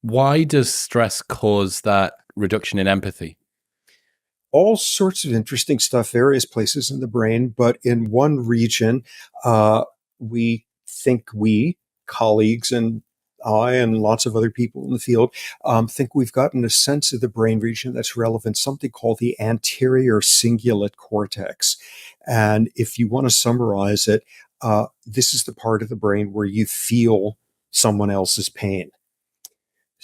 Why does stress cause that reduction in empathy? All sorts of interesting stuff, various places in the brain, but in one region, uh, we colleagues and I and lots of other people in the field think we've gotten a sense of the brain region that's relevant, something called the anterior cingulate cortex. And if you want to summarize it, this is the part of the brain where you feel someone else's pain.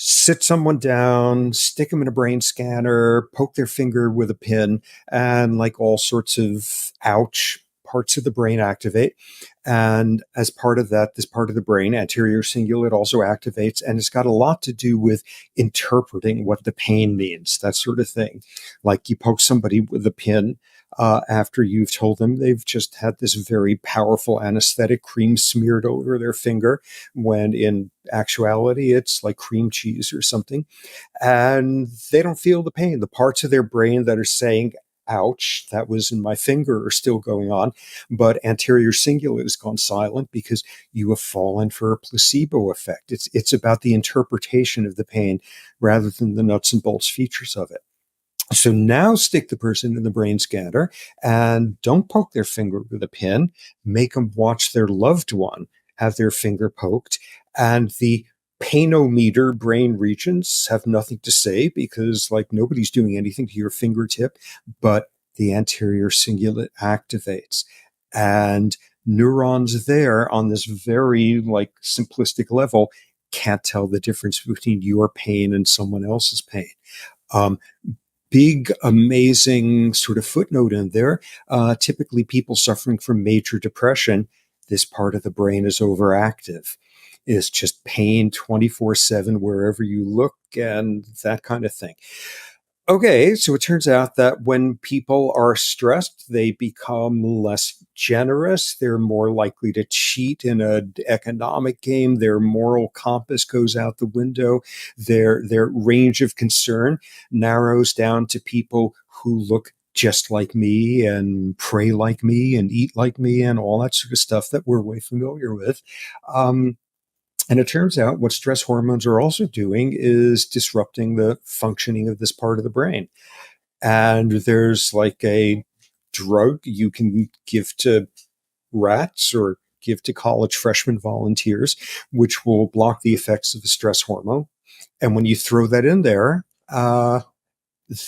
Sit someone down, stick them in a brain scanner, poke their finger with a pin, and like all sorts of ouch parts of the brain activate. And as part of that, this part of the brain, anterior cingulate, also activates, and it's got a lot to do with interpreting what the pain means, that sort of thing. Like you poke somebody with a pin, after you've told them they've just had this very powerful anesthetic cream smeared over their finger, when in actuality it's like cream cheese or something. And they don't feel the pain. The parts of their brain that are saying, ouch, that was in my finger, are still going on. But anterior cingulate has gone silent because you have fallen for a placebo effect. It's about the interpretation of the pain rather than the nuts and bolts features of it. So now stick the person in the brain scanner and don't poke their finger with a pin. Make them watch their loved one have their finger poked. And the painometer brain regions have nothing to say because, like, nobody's doing anything to your fingertip, but the anterior cingulate activates. And neurons there on this very, like, simplistic level can't tell the difference between your pain and someone else's pain. Um, Big, amazing sort of footnote in there. Typically, people suffering from major depression, this part of the brain is overactive. It's just pain 24/7 wherever you look and that kind of thing. Okay, so it turns out that when people are stressed, they become less generous. They're more likely to cheat in an economic game. Their moral compass goes out the window. Their range of concern narrows down to people who look just like me and pray like me and eat like me and all that sort of stuff that we're way familiar with. Um, and it turns out what stress hormones are also doing is disrupting the functioning of this part of the brain. And there's like a drug you can give to rats or give to college freshman volunteers, which will block the effects of the stress hormone. And when you throw that in there,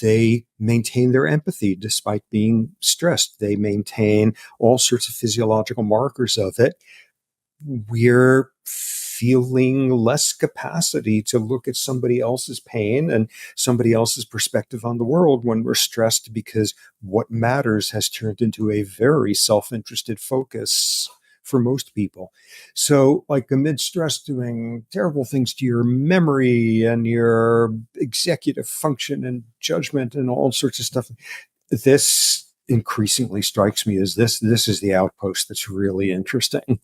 they maintain their empathy despite being stressed. They maintain all sorts of physiological markers of it. We're feeling less capacity to look at somebody else's pain and somebody else's perspective on the world when we're stressed, because what matters has turned into a very self-interested focus for most people. So, like, amid stress doing terrible things to your memory and your executive function and judgment and all sorts of stuff, this increasingly strikes me as this is the outpost that's really interesting.